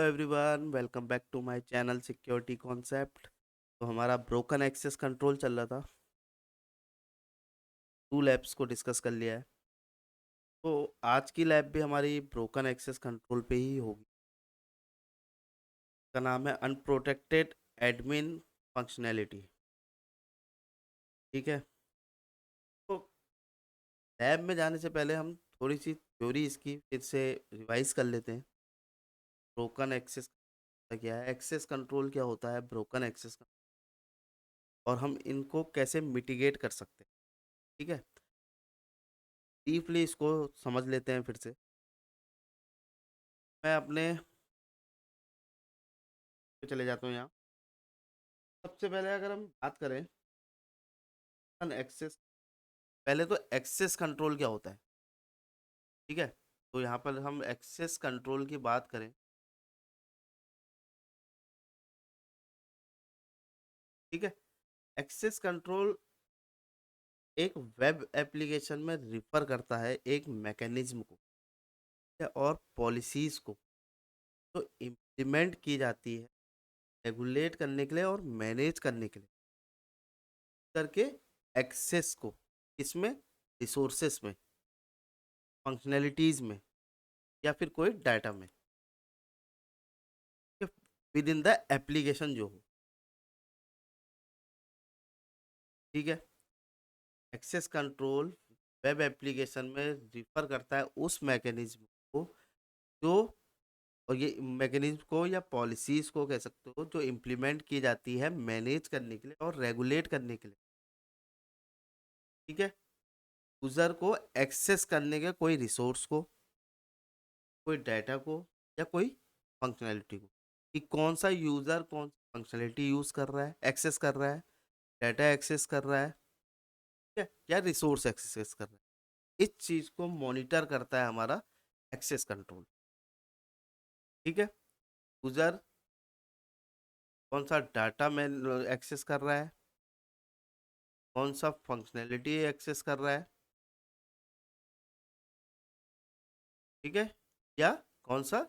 Everyone, welcome back to my channel security concept. तो हमारा broken access control चल रहा था। टू लैब्स को डिस्कस कर लिया है। तो आज की लैब भी हमारी ब्रोकन एक्सेस कंट्रोल पे ही होगी। इसका नाम है अनप्रोटेक्टेड एडमिन फंक्शनैलिटी। ठीक है। तो लैब में जाने से पहले हम थोड़ी सी थ्योरी इसकी फिर से रिवाइज कर लेते हैं। ब्रोकन एक्सेस क्या है, एक्सेस कंट्रोल क्या होता है, ब्रोकन एक्सेस, और हम इनको कैसे मिटिगेट कर सकते हैं। ठीक है। डीपली इसको समझ लेते हैं फिर से। मैं अपने पे चले जाता हूँ यहाँ। सबसे पहले अगर हम बात करें एक्सेस, पहले तो एक्सेस कंट्रोल क्या होता है। ठीक है। तो यहाँ पर हम एक्सेस कंट्रोल की बात करें। ठीक है। एक्सेस कंट्रोल एक वेब एप्लीकेशन में रिफर करता है एक मैकेनिज्म को, ठीक है, और पॉलिसीज को जो इम्प्लीमेंट की जाती है रेगुलेट करने के लिए और मैनेज करने के लिए करके एक्सेस को, इसमें रिसोर्सेस में, फंक्शनैलिटीज में, या फिर कोई डाटा में विद इन द एप्लीकेशन जो हो। ठीक है। एक्सेस कंट्रोल वेब एप्लीकेशन में रिफर करता है उस मैकेनिज्म को जो, और ये मैकेनिज्म को या पॉलिसीज को कह सकते हो, जो इम्प्लीमेंट की जाती है मैनेज करने के लिए और रेगुलेट करने के लिए। ठीक है। यूजर को एक्सेस करने के कोई रिसोर्स को, कोई डाटा को, या कोई फंक्शनैलिटी को, कि कौन सा यूजर कौन सी फंक्शनैलिटी यूज कर रहा है, एक्सेस कर रहा है, डाटा एक्सेस कर रहा है, ठीक है, या रिसोर्स एक्सेस कर रहा है। इस चीज को मॉनिटर करता है हमारा एक्सेस कंट्रोल। ठीक है। यूजर कौन सा डाटा में एक्सेस कर रहा है, कौन सा फंक्शनैलिटी एक्सेस कर रहा है, ठीक है, या कौन सा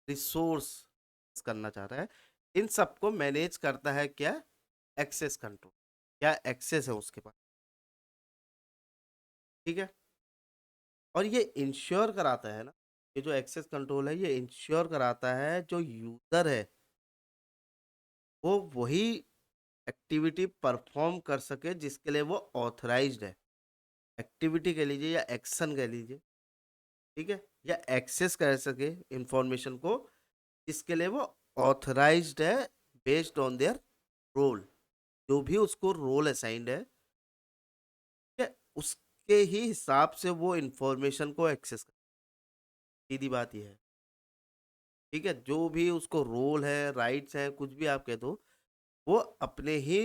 रिसोर्स करना चाह रहा है, इन सबको मैनेज करता है क्या, एक्सेस कंट्रोल। क्या एक्सेस है उसके पास। ठीक है। और ये इंश्योर कराता है ना, ये जो एक्सेस कंट्रोल है ये इंश्योर कराता है जो यूजर है वो वही एक्टिविटी परफॉर्म कर सके जिसके लिए वो ऑथराइज्ड है। एक्टिविटी कह लीजिए या एक्शन कह लीजिए। ठीक है। या एक्सेस कर सके इंफॉर्मेशन को जिसके लिए वो ऑथराइज्ड है, बेस्ड ऑन देयर रोल, जो भी उसको रोल असाइंड है, ठीक है, उसके ही हिसाब से वो इंफॉर्मेशन को एक्सेस कर। सीधी बात ये है। ठीक है। जो भी उसको रोल है, राइट्स है, कुछ भी आप कह दो, वो अपने ही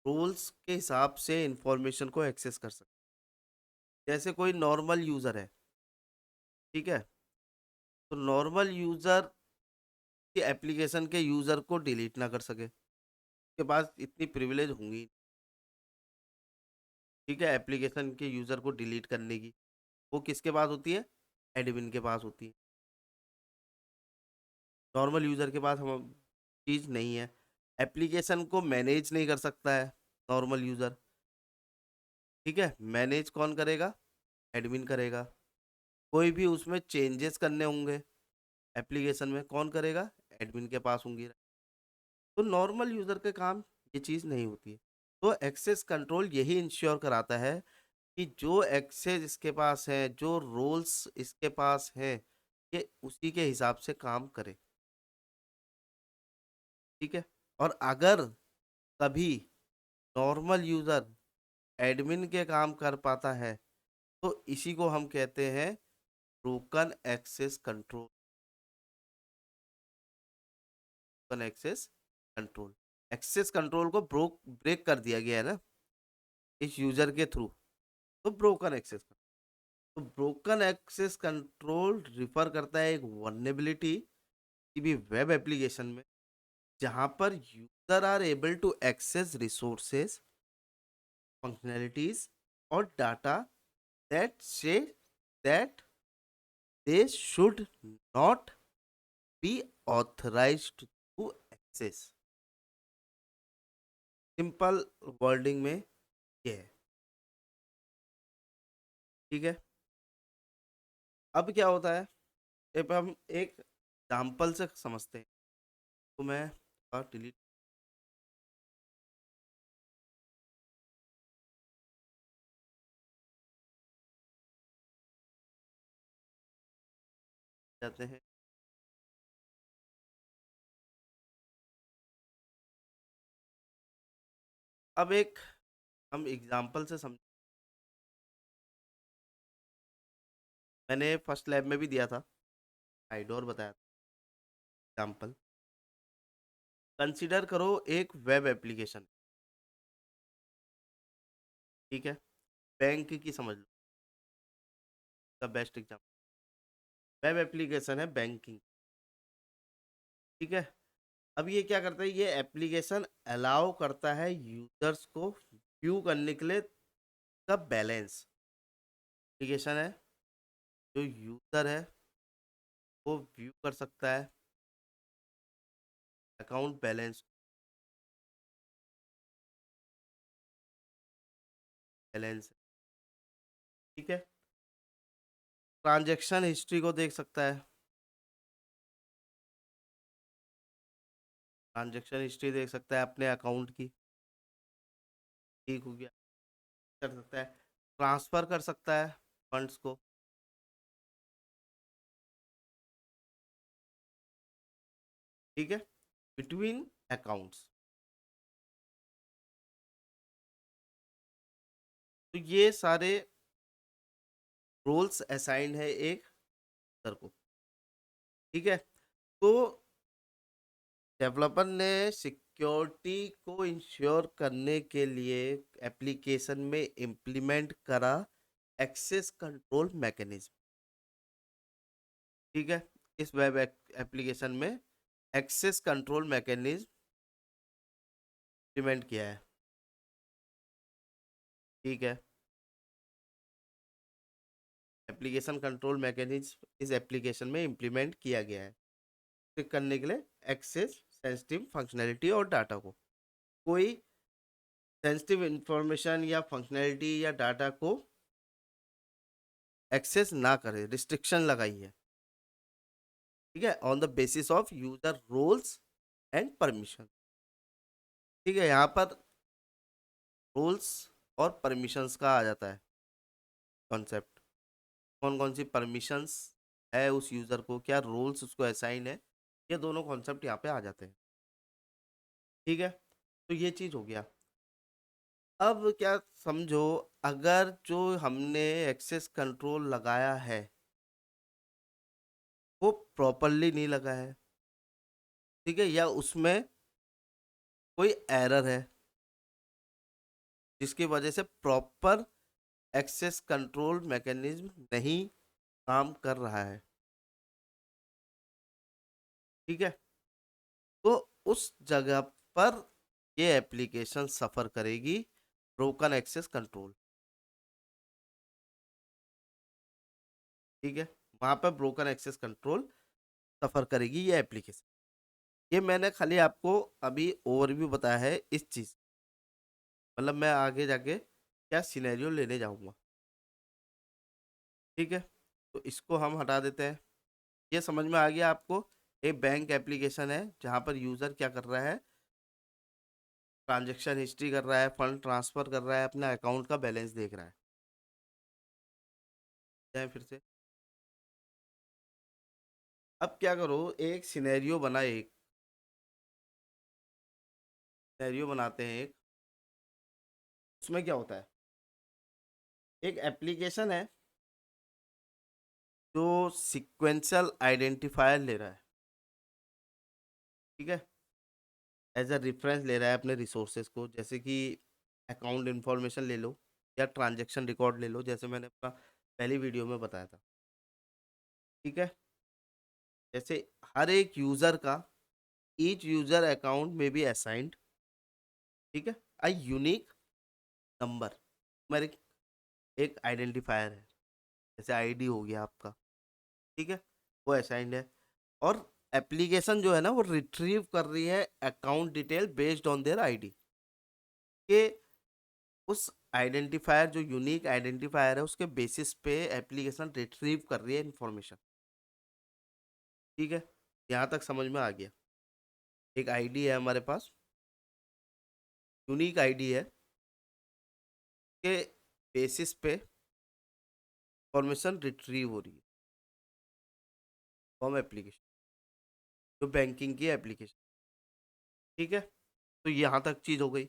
रूल्स के हिसाब से इंफॉर्मेशन को एक्सेस कर सकते। जैसे कोई नॉर्मल यूजर है, ठीक है, तो नॉर्मल यूजर की एप्लीकेशन के यूजर को डिलीट ना कर सके, उसके पास इतनी प्रिविलेज होंगी, ठीक है, एप्लीकेशन के यूजर को डिलीट करने की। वो किसके पास होती है, एडमिन के पास होती है। नॉर्मल यूजर के पास हम चीज नहीं है। एप्लीकेशन को मैनेज नहीं कर सकता है नॉर्मल यूजर। ठीक है। मैनेज कौन करेगा, एडमिन करेगा। कोई भी उसमें चेंजेस करने होंगे एप्लीकेशन में, कौन करेगा, एडमिन के पास होंगी। तो नॉर्मल यूजर के काम ये चीज़ नहीं होती है। तो एक्सेस कंट्रोल यही इंश्योर कराता है कि जो एक्सेस इसके पास है, जो रोल्स इसके पास है, ये उसी के हिसाब से काम करे। ठीक है। और अगर कभी नॉर्मल यूजर एडमिन के काम कर पाता है तो इसी को हम कहते हैं broken access control. Broken access control, access control को ब्रेक कर दिया गया है ना इस यूजर के थ्रू, तो ब्रोकन एक्सेस। तो ब्रोकन एक्सेस कंट्रोल रिफर करता है एक वल्नरेबिलिटी की भी वेब एप्लीकेशन में, जहां पर user are able to access resources, functionalities और डाटा दैट से that they should not be authorized to access. Simple wording में ये है, ठीक है। अब क्या होता है, अब हम एक एग्जाम्पल से समझते हैं। तो मैं डिलीट जाते हैं। अब एक हम एग्जाम्पल से समझ, मैंने फर्स्ट लैब में भी दिया था, आइडोर बताया था एग्जाम्पल। कंसीडर करो एक वेब एप्लीकेशन, ठीक है, बैंक की समझ लो, the best example. Web application है बैंकिंग, ठीक है। अब ये क्या करता है, ये एप्लीकेशन अलाउ करता है यूजर्स को व्यू करने के लिए का बैलेंस। एप्लीकेशन है, जो यूजर है वो व्यू कर सकता है अकाउंट बैलेंस, बैलेंस, ठीक है। ट्रांजैक्शन हिस्ट्री को देख सकता है, ट्रांजैक्शन हिस्ट्री देख सकता है अपने अकाउंट की, ठीक हो गया। कर सकता है, ट्रांसफर कर सकता है फंड्स को, ठीक है, बिटवीन अकाउंट्स। तो ये सारे रोल्स असाइंड है एक यूजर को, ठीक है। तो डेवलपर ने सिक्योरिटी को इंश्योर करने के लिए एप्लीकेशन में इम्प्लीमेंट करा एक्सेस कंट्रोल मैकेनिज्म, ठीक है। इस वेब एप्लीकेशन में एक्सेस कंट्रोल मैकेनिज्म इम्प्लीमेंट किया है, ठीक है। एप्लीकेशन कंट्रोल मैकेनिज्म इस एप्लीकेशन में इम्प्लीमेंट किया गया है चेक करने के लिए एक्सेस सेंसिटिव फंक्शनैलिटी और डाटा को, कोई सेंसिटिव इंफॉर्मेशन या फंक्शनैलिटी या डाटा को एक्सेस ना करे, रिस्ट्रिक्शन लगाई है, ठीक है, on the basis of user roles and permission, ठीक है। यहाँ पर रोल्स और परमिशंस का आ जाता है कॉन्सेप्ट, कौन कौन सी परमिशंस है उस यूजर को, क्या रोल्स उसको असाइन है, ये दोनों कॉन्सेप्ट यहाँ पे आ जाते हैं, ठीक है। तो ये चीज हो गया। अब क्या समझो, अगर जो हमने एक्सेस कंट्रोल लगाया है वो प्रॉपरली नहीं लगा है, ठीक है, या उसमें कोई एरर है जिसकी वजह से प्रॉपर एक्सेस कंट्रोल मैकेनिज्म नहीं काम कर रहा है, ठीक है। तो उस जगह पर ये एप्लीकेशन सफर करेगी ब्रोकन एक्सेस कंट्रोल, ठीक है। वहां पर ब्रोकन एक्सेस कंट्रोल सफर करेगी ये एप्लीकेशन। ये मैंने खाली आपको अभी ओवरव्यू बताया है इस चीज, मतलब मैं आगे जाके क्या सिनेरियो लेने जाऊंगा, ठीक है। तो इसको हम हटा देते हैं। ये समझ में आ गया आपको, एक बैंक एप्लीकेशन है जहां पर यूजर क्या कर रहा है, ट्रांजैक्शन हिस्ट्री कर रहा है, फंड ट्रांसफर कर रहा है, अपना अकाउंट का बैलेंस देख रहा है। जाए फिर से, अब क्या करो, एक सिनेरियो बना, एक सिनेरियो बनाते हैं एक, उसमें क्या होता है, एक एप्लीकेशन है जो सीक्वेंशियल आइडेंटिफायर ले रहा है, ठीक है, एज अ रेफरेंस ले रहा है अपने रिसोर्सेज को, जैसे कि अकाउंट इंफॉर्मेशन ले लो या ट्रांजैक्शन रिकॉर्ड ले लो, जैसे मैंने अपना पहली वीडियो में बताया था, ठीक है। जैसे हर एक यूजर का, ईच यूजर अकाउंट में बी असाइंड, ठीक है, अ यूनिक नंबर, मेरे एक आइडेंटिफायर है, जैसे आईडी हो गया आपका, ठीक है, वो असाइंड है। और एप्लीकेशन जो है ना वो रिट्रीव कर रही है account detail based on their ID, के उस आइडेंटिफायर जो यूनिक आइडेंटिफायर है उसके बेसिस पे एप्लीकेशन रिट्रीव कर रही है इंफॉर्मेशन। ठीक है, यहाँ तक समझ में आ गया। एक आईडी है हमारे पास, यूनिक आईडी है, के बेसिस पे इंफॉर्मेशन रिट्रीव हो रही है फ्रॉम एप्लीकेशन, जो बैंकिंग की एप्लीकेशन। ठीक है, तो यहाँ तक चीज हो गई।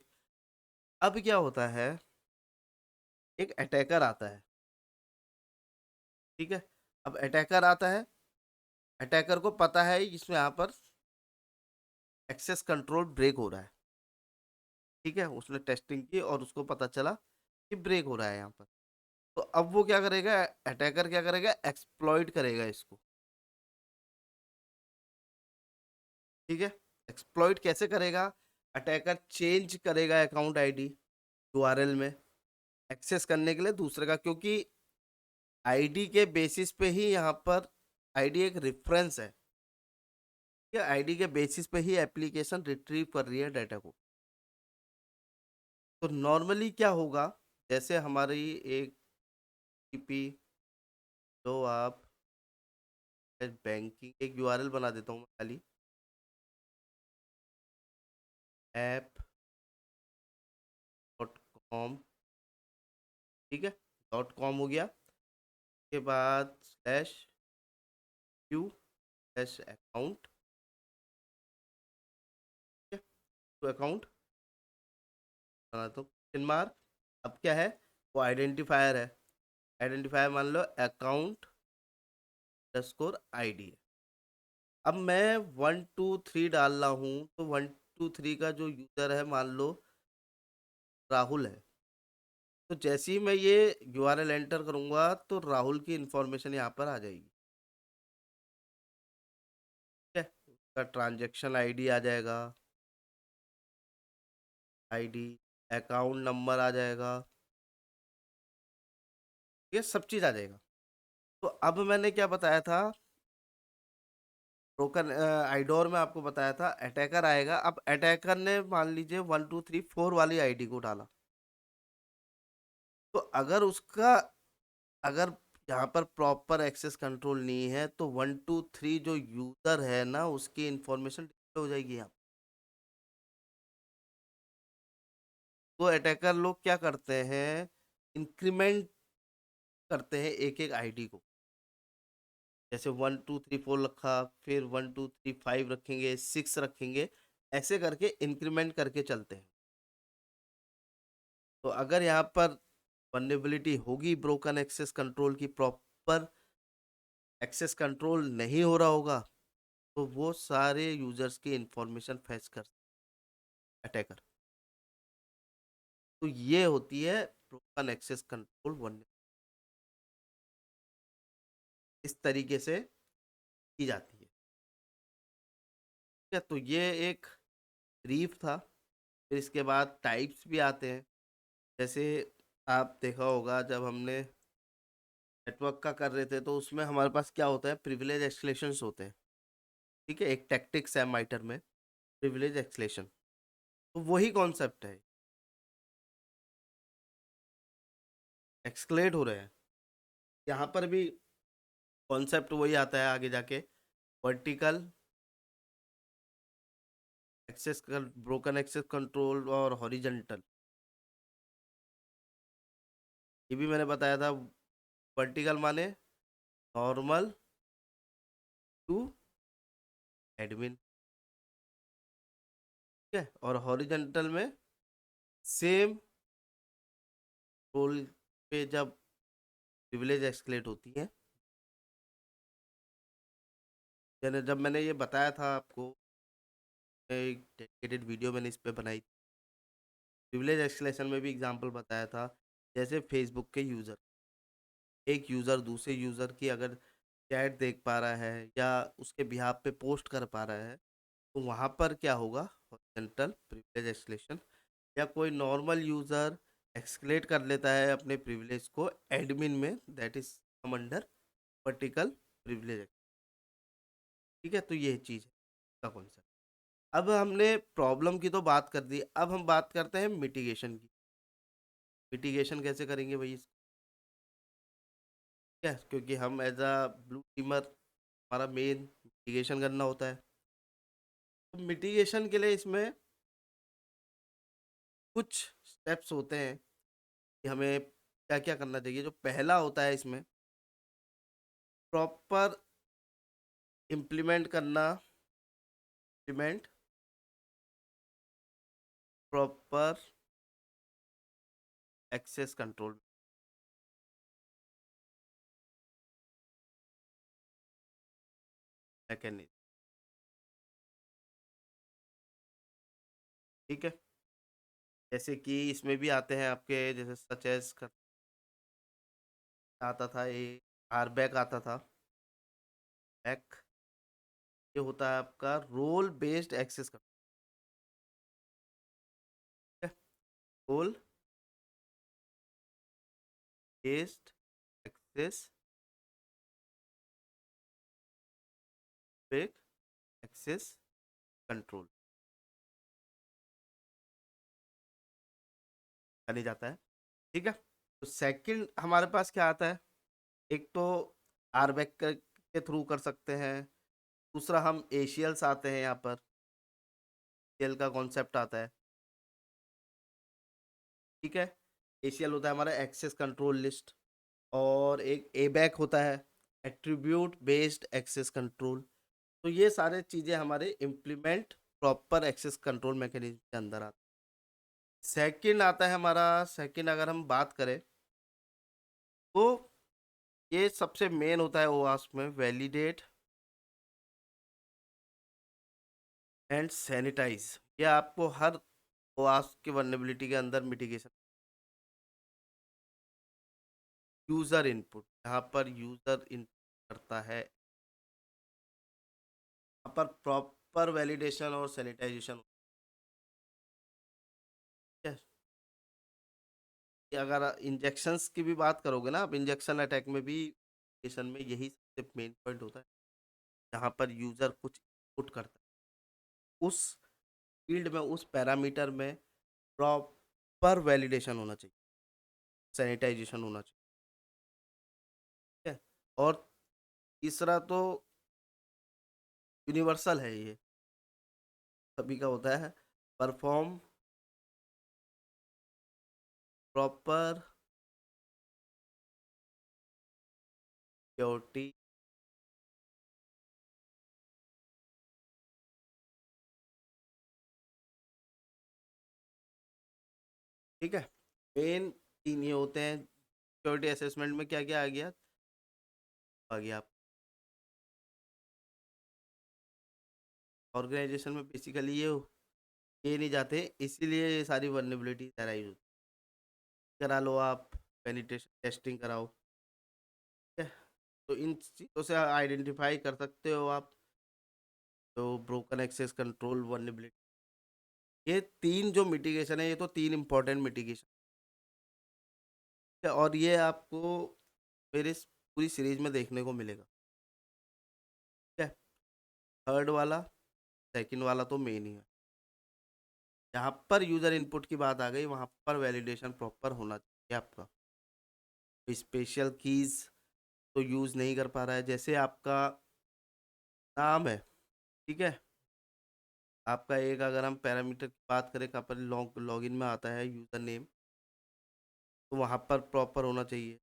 अब क्या होता है, एक अटैकर आता है। ठीक है, अब अटैकर आता है, अटैकर को पता है इसमें यहाँ पर एक्सेस कंट्रोल ब्रेक हो रहा है। ठीक है, उसने टेस्टिंग की और उसको पता चला कि ब्रेक हो रहा है यहाँ पर। तो अब वो क्या करेगा, अटैकर क्या करेगा, एक्सप्लॉइट करेगा इसको। ठीक है, एक्सप्लॉइट कैसे करेगा, अटैकर चेंज करेगा अकाउंट आईडी यूआरएल में एक्सेस करने के लिए दूसरे का, क्योंकि आईडी के बेसिस पे ही यहाँ पर, आईडी एक रेफरेंस है, कि आईडी के बेसिस पे ही एप्लीकेशन रिट्रीव कर रही है डाटा को। तो नॉर्मली क्या होगा, जैसे हमारी एक टीपी, तो आप बैंकिंग एक यूआरएल बना देता हूँ मैं खाली, app.com। ठीक है, .com हो गया, के बाद /u/account। ठीक है, तो अकाउंट बनाता हूँ, क्वेश्चन मार्क। अब क्या है, वो आइडेंटिफायर है, आइडेंटिफायर मान लो account_id है। अब मैं 123 डाल रहा हूँ, तो 123 का जो यूजर है मान लो राहुल है। तो जैसे ही मैं ये यूआरएल एंटर करूंगा तो राहुल की इंफॉर्मेशन यहाँ पर आ जाएगी। ठीक है, उसका ट्रांजैक्शन आईडी आ जाएगा, आईडी, अकाउंट नंबर आ जाएगा, ये सब चीज आ जाएगा। तो अब मैंने क्या बताया था, ब्रोकन आइडोर में आपको बताया था अटैकर आएगा। अब अटैकर ने मान लीजिए 1234 वाली आईडी को डाला, तो अगर उसका, अगर यहाँ पर प्रॉपर एक्सेस कंट्रोल नहीं है तो 123 जो यूजर है ना उसकी इंफॉर्मेशन डिलीट हो जाएगी यहाँ। तो अटैकर लोग क्या करते हैं, इंक्रीमेंट करते हैं एक एक आईडी को, जैसे 1234 रखा, फिर 1235 रखेंगे, 6 रखेंगे, ऐसे करके इंक्रीमेंट करके चलते हैं। तो अगर यहाँ पर वल्नरेबिलिटी होगी, ब्रोकन एक्सेस कंट्रोल की, प्रॉपर एक्सेस कंट्रोल नहीं हो रहा होगा, तो वो सारे यूजर्स की इंफॉर्मेशन फैच कर अटैकर। तो ये होती है ब्रोकन एक्सेस कंट्रोल वन, इस तरीके से की जाती है। ठीक है, तो ये एक ब्रीफ था। फिर इसके बाद टाइप्स भी आते हैं, जैसे आप देखा होगा जब हमने नेटवर्क का कर रहे थे तो उसमें हमारे पास क्या होता है, प्रिविलेज एक्सलेशंस होते हैं। ठीक है, एक टैक्टिक्स है माइटर में, प्रिविलेज एक्सलेशन, तो वही कॉन्सेप्ट है, एक्सक्लेट हो रहे हैं। यहाँ पर भी कॉन्सेप्ट वही आता है आगे जाके, vertical access, broken access control और हॉरिजेंटल। ये भी मैंने बताया था, वर्टिकल माने नॉर्मल टू एडमिन। ठीक है, और हॉरिजेंटल में सेम रोल पे जब प्रिविलेज एक्सक्लेट होती है। जब मैंने ये बताया था आपको, एक डेडिकेटेड वीडियो मैंने इस पे बनाई, प्रिविलेज एक्सक्लेशन में भी एग्जांपल बताया था। जैसे फेसबुक के यूज़र, एक यूज़र दूसरे यूज़र की अगर चैट देख पा रहा है या उसके बिहाफ पे पोस्ट कर पा रहा है, तो वहाँ पर क्या होगा, हॉरिजॉन्टल प्रिविलेज एक्सक्लेशन। या कोई नॉर्मल यूज़र एक्सक्लेट कर लेता है अपने प्रिविलेज को एडमिन में, that is come under vertical privilege. ठीक है, तो ये चीज़ है का कॉन्सेप्ट। अब हमने प्रॉब्लम की तो बात कर दी, अब हम बात करते हैं मिटिगेशन की। मिटिगेशन कैसे करेंगे भाई इसको? क्या, क्योंकि हम एज अ ब्लू टीमर हमारा मेन मिटिगेशन करना होता है। तो मिटिगेशन के लिए इसमें कुछ स्टेप्स होते हैं कि हमें क्या क्या करना चाहिए। जो पहला होता है इसमें, प्रॉपर इम्प्लीमेंट करना, implement proper access control mechanism. ठीक है, जैसे कि इसमें भी आते हैं आपके, जैसे सच एज आता था ये, आर बैक आता था। बैक ये होता है आपका role based access control. Role based access back access control नहीं जाता है। ठीक है, तो सेकंड हमारे पास क्या आता है, एक तो आर बैक के थ्रू कर सकते हैं। दूसरा हम एशियल्स आते हैं यहाँ पर, एशियल का कॉन्सेप्ट आता है। ठीक है, एशियल होता है हमारा एक्सेस कंट्रोल लिस्ट, और एक ए बैक होता है एट्रीब्यूट बेस्ड एक्सेस कंट्रोल। तो ये सारे चीज़ें हमारे implement proper access control mechanism के अंदर आते हैं। सेकंड आता है हमारा, सेकंड अगर हम बात करें तो ये सबसे मेन होता है ओवास्प में, वैलिडेट एंड सैनिटाइज। ये आपको हर ओवास्प की वल्नरेबिलिटी के अंदर मिटिगेशन, यूजर इनपुट, यहाँ पर यूजर इनपुट करता है, यहाँ पर प्रॉपर वैलिडेशन और सैनिटाइजेशन। अगर इंजेक्शंस की भी बात करोगे ना, आप इंजेक्शन अटैक में भी में यही सबसे मेन पॉइंट होता है, जहाँ पर यूजर कुछ पुट करता है, उस फील्ड में, उस पैरामीटर में प्रॉपर वैलिडेशन होना चाहिए, सैनिटाइजेशन होना चाहिए। ठीक है, और तीसरा तो यूनिवर्सल है, ये सभी का होता है, परफॉर्म प्रॉपर प्योरिटी। ठीक है, मेन तीन ये होते हैं। सिक्योरिटी असेसमेंट में क्या क्या आ गया आप ऑर्गेनाइजेशन में बेसिकली ये नहीं जाते, इसीलिए ये सारी वर्नेबिलिटी अराइज होती करा लो आप, पेनिट्रेशन टेस्टिंग कराओ। ठीक है, तो इन चीज़ों से आइडेंटिफाई कर सकते हो आप तो ब्रोकन एक्सेस कंट्रोल वर्नेबिलिटी। ये तीन जो मिटिगेशन है, ये तो तीन इंपॉर्टेंट मिटिगेशन है, और ये आपको मेरे इस पूरी सीरीज में देखने को मिलेगा। ठीक है, थर्ड वाला, सेकंड वाला तो मेन ही है। जहाँ पर यूजर इनपुट की बात आ गई, वहाँ पर वैलिडेशन प्रॉपर होना चाहिए आपका। स्पेशल कीज तो यूज नहीं कर पा रहा है, जैसे आपका नाम है। ठीक है, आपका एक, अगर हम पैरामीटर की बात करें, कहाँ पर लॉगिन में आता है यूजर नेम, तो वहाँ पर प्रॉपर होना चाहिए।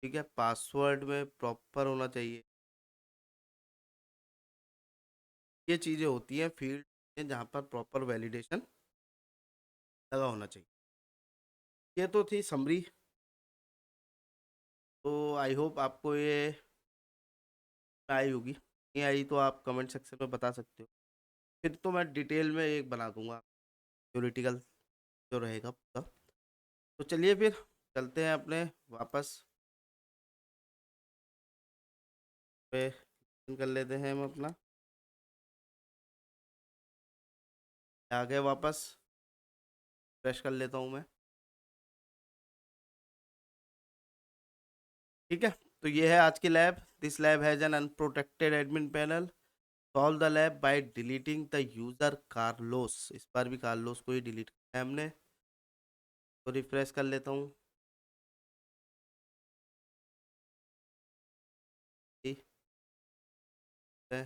ठीक है, पासवर्ड में प्रॉपर होना चाहिए। ये चीज़ें होती हैं फील्ड में जहाँ पर प्रॉपर वैलिडेशन लगा होना चाहिए। ये तो थी समरी। तो आई होप आपको ये आई होगी, नहीं आई तो आप कमेंट सेक्शन में बता सकते हो, फिर तो मैं डिटेल में एक बना दूंगा थ्योरेटिकल जो रहेगा पूरा। तो चलिए फिर चलते हैं अपने वापस पे, कर लेते हैं हम अपना, आ गए वापस, फ्रेश कर लेता हूँ मैं। ठीक है, तो ये है आज की lab. This lab has an unprotected admin panel. Solve the lab by deleting the user Carlos. इस बार भी कार्लोस को ही डिलीट किया है हमने। तो रिफ्रेश कर लेता हूँ। ठीक है।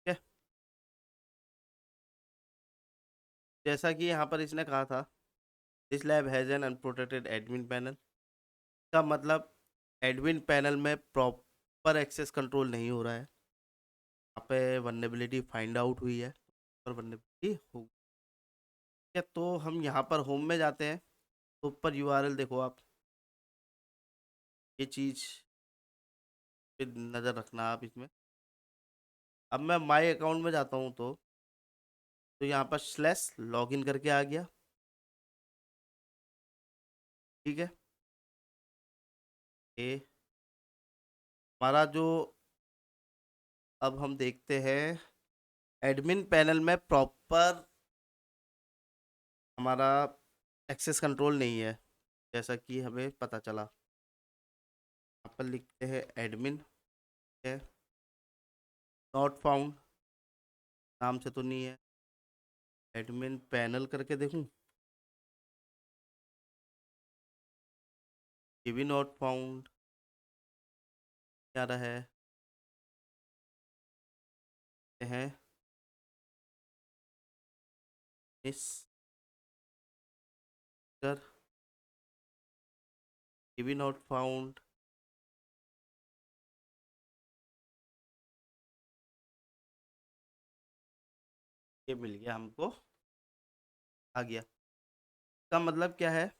ठीक है। जैसा कि यहाँ पर इसने कहा था, this lab has an unprotected admin panel. का मतलब एडमिन पैनल में प्रॉपर एक्सेस कंट्रोल नहीं हो रहा है। यहाँ पे वल्नरेबिलिटी फाइंड आउट हुई है और वल्नरेबिलिटी हो गई है। तो हम यहाँ पर होम में जाते हैं, तो ऊपर यूआरएल देखो आप, ये चीज़ पे नज़र रखना आप इसमें। अब मैं माई अकाउंट में जाता हूँ, तो यहाँ पर स्लैश लॉगिन करके आ गया। ठीक है। ये हमारा जो, अब हम देखते हैं एडमिन पैनल में प्रॉपर हमारा एक्सेस कंट्रोल नहीं है, जैसा कि हमें पता चला। यहाँ पर लिखते हैं एडमिन है, नॉट फाउंड, नाम से तो नहीं है। एडमिन पैनल करके देखूं, ये भी नॉट फाउंड क्या रहा है। इस कर, ये भी नॉट फाउंड। ये मिल गया हमको, आ गया। इसका मतलब क्या है,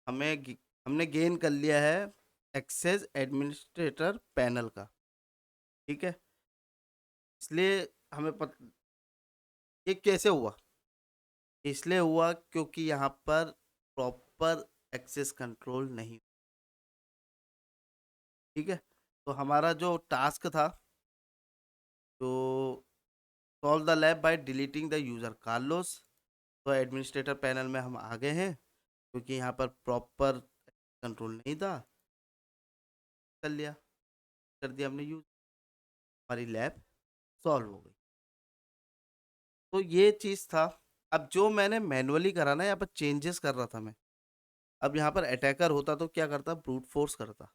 हमने गेन कर लिया है एक्सेस एडमिनिस्ट्रेटर पैनल का। ठीक है। इसलिए हमें ये कैसे हुआ, इसलिए हुआ क्योंकि यहाँ पर प्रॉपर एक्सेस कंट्रोल नहीं। ठीक है। तो हमारा जो टास्क था, तो solve the lab by deleting the user Carlos, तो एडमिनिस्ट्रेटर पैनल में हम आ गए हैं क्योंकि यहाँ पर प्रॉपर कंट्रोल नहीं था। कर लिया, कर दिया हमने यूज, हमारी लैब सॉल्व हो गई। तो ये चीज़ था। अब जो मैंने मैनुअली करा ना, यहाँ पर चेंजेस कर रहा था मैं। अब यहाँ पर अटैकर होता तो क्या करता, ब्रूट फोर्स करता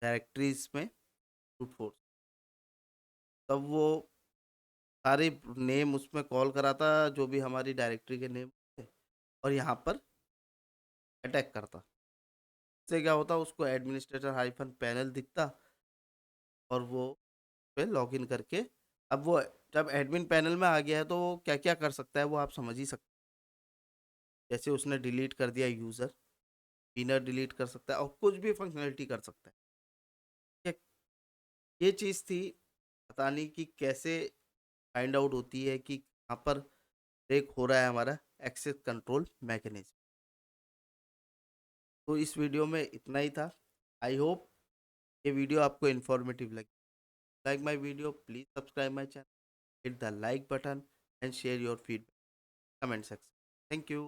डायरेक्टरीज में, ब्रूट फोर्स। तब वो सारे नेम उसमें कॉल कराता, जो भी हमारी डायरेक्टरी के नेम, और यहाँ पर अटैक करता। इससे क्या होता, उसको एडमिनिस्ट्रेटर हाइफन पैनल दिखता, और वो पे लॉगिन करके, अब वो जब एडमिन पैनल में आ गया है तो वो क्या क्या कर सकता है वो आप समझ ही सकते हैं। जैसे उसने डिलीट कर दिया यूज़र, इनर डिलीट कर सकता है और कुछ भी फंक्शनलिटी कर सकता है। ठीक है? ये चीज़ थी, पता नहीं कि कैसे फाइंड आउट होती है कि यहाँ पर ब्रेक हो रहा है हमारा एक्सेस कंट्रोल मैकेनिज्म। तो इस वीडियो में इतना ही था। आई होप ये वीडियो आपको इन्फॉर्मेटिव लगी। Like my video, please subscribe my channel, hit the like button and share your feedback comment section. Thank you.